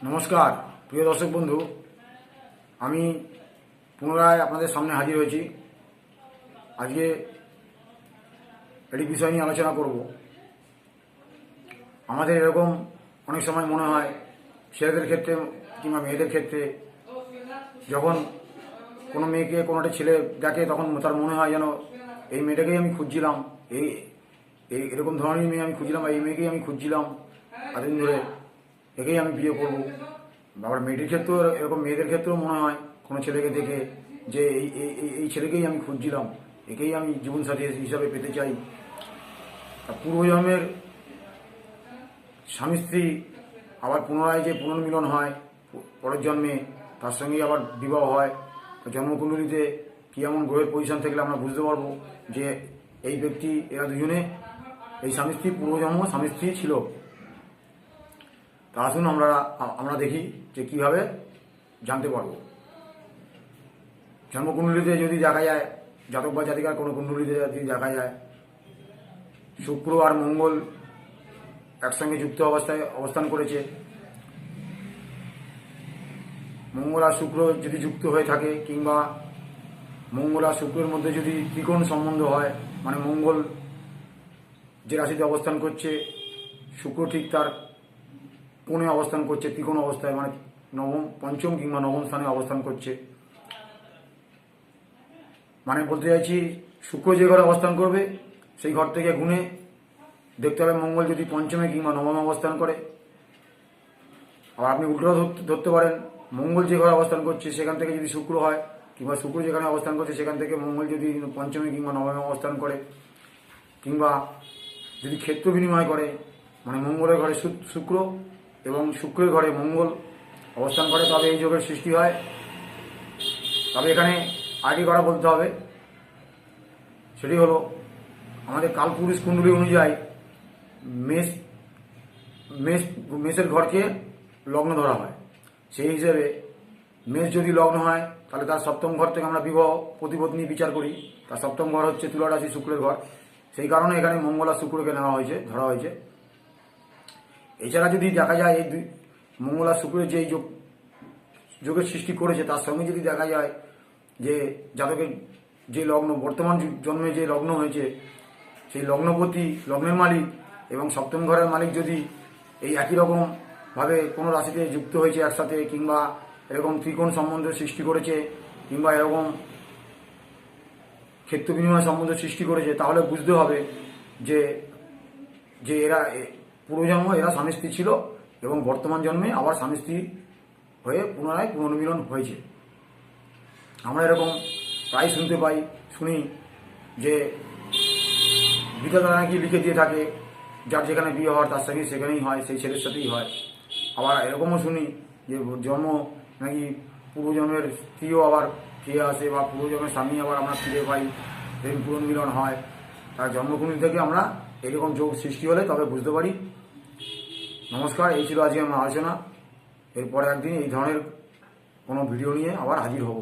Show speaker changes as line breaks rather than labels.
নমস্কার প্রিয় দর্শক বন্ধু, আমি পুনরায় আপনাদের সামনে হাজির হয়েছি। আজকে একটি বিষয় নিয়ে আলোচনা করব। আমাদের এরকম অনেক সময় মনে হয় ছেলেদের ক্ষেত্রে কিংবা মেয়েদের ক্ষেত্রে, যখন কোনো মেয়েকে কোনো একটা ছেলে দেখে তখন তার মনে হয় যেন এই মেয়েটাকেই আমি খুঁজছিলাম, এই এরকম ধরনের মেয়ে আমি খুঁজছিলাম, এই মেয়েকেই আমি খুঁজছিলাম এতদিন ধরে, একেই আমি বিয়ে করবো। আবার মেয়েদের ক্ষেত্রেও এরকম, মেয়েদের ক্ষেত্রেও মনে হয় কোনো ছেলেকে দেখে যে এই ছেলেকেই আমি খুঁজছিলাম, একেই আমি জীবনসাথী হিসাবে পেতে চাই। পূর্বজন্মের স্বামী স্ত্রী আবার পুনরায় যে পুনর্মিলন হয় পরের জন্মে, তার সঙ্গেই আবার বিবাহ হয়। জন্মকুণ্ডলিতে কী এমন গ্রহের পজিশন থাকলে আমরা বুঝতে পারবো যে এই ব্যক্তি, এরা দুজনে এই স্বামী স্ত্রী পূর্বজন্ম স্বামী স্ত্রী ছিল। তা আসুন আমরা দেখি যে কীভাবে জানতে পারবো। জন্মকুণ্ডলিতে যদি দেখা যায়, জাতক বা জাতিকার কোনো কুণ্ডলিতে যদি দেখা যায় শুক্র আর মঙ্গল একসঙ্গে যুক্ত অবস্থায় অবস্থান করেছে, মঙ্গল আর শুক্র যদি যুক্ত হয়ে থাকে, কিংবা মঙ্গল আর শুক্রের মধ্যে যদি ত্রিকোণ সম্বন্ধ হয়, মানে মঙ্গল যে রাশিতে অবস্থান করছে, শুক্র ঠিক তার কোণে অবস্থান করছে, ত্রিকোণ অবস্থায়, মানে পঞ্চম কিংবা নবম স্থানে অবস্থান করছে। মানে বলতে চাইছি, শুক্র যে ঘরে অবস্থান করবে সেই ঘর থেকে গুণে দেখতে হবে মঙ্গল যদি পঞ্চমে কিংবা নবমে অবস্থান করে। আবার আপনি উল্টোও ধরতে পারেন, মঙ্গল যে ঘরে অবস্থান করছে সেখান থেকে যদি শুক্র হয়, কিংবা শুক্র যেখানে অবস্থান করছে সেখান থেকে মঙ্গল যদি পঞ্চমে কিংবা নবমে অবস্থান করে, কিংবা যদি ক্ষেত্র বিনিময় করে, মানে মঙ্গলের ঘরে শুক্র এবং শুক্রের ঘরে মঙ্গল অবস্থান করে, তবে এই যোগের সৃষ্টি হয়। তবে এখানে আরেকটি কথা বলতে হবে, সেটি হলো আমাদের কালপুরুষ কুণ্ডলী অনুযায়ী মেষের ঘরকে লগ্ন ধরা হয়। সেই হিসেবে মেষ যদি লগ্ন হয় তাহলে তার সপ্তম ঘর থেকে আমরা বিবাহ প্রতিপত্নী বিচার করি। তার সপ্তম ঘর হচ্ছে তুলা রাশি, শুক্রের ঘর। সেই কারণে এখানে মঙ্গল আর শুক্রকে নেওয়া হয়েছে, ধরা হয়েছে। এছাড়া যদি দেখা যায় এই মঙ্গল আর শুক্রের যে যোগের সৃষ্টি করেছে, তার সঙ্গে যদি দেখা যায় যে জাতকের যে লগ্ন, বর্তমান জন্মে যে লগ্ন হয়েছে, সেই লগ্নপতি, লগ্নের মালিক এবং সপ্তম ঘরের মালিক যদি এই একই রকমভাবে কোনো রাশিতে যুক্ত হয়েছে একসাথে, কিংবা এরকম ত্রিকোণ সম্বন্ধ সৃষ্টি করেছে, কিংবা এরকম ক্ষেত্র বিনিময় সম্বন্ধ সৃষ্টি করেছে, তাহলে বুঝতে হবে যে এরা পূর্বজন্ম এরা স্বামী স্ত্রী ছিল এবং বর্তমান জন্মে আবার স্বামী স্ত্রী হয়ে পুনরায় পুনর্মিলন হয়েছে। আমরা এরকম প্রায় শুনি যে বিধাতা নাকি লিখে দিয়ে থাকে, যার যেখানে বিয়ে হওয়ার তার সঙ্গে সেখানেই হয়, সেই ছেলের সাথেই হয়। আবার এরকমও শুনি যে জন্ম নাকি পূর্বজন্মের স্ত্রীও আবার ফিরে আসে, বা পূর্বজন্মের স্বামী আবার আমরা ফিরে পাই, এরকম পুনর্মিলন হয়। তার জন্মকুণ্ডলী থেকে আমরা এরকম যোগ সৃষ্টি হলে তবে বুঝতে পারি। নমস্কার, এই ছিল আজকে আমার আলোচনা। এরপরে একদিন এই ধরনের কোনো ভিডিও নিয়ে আবার হাজির হব।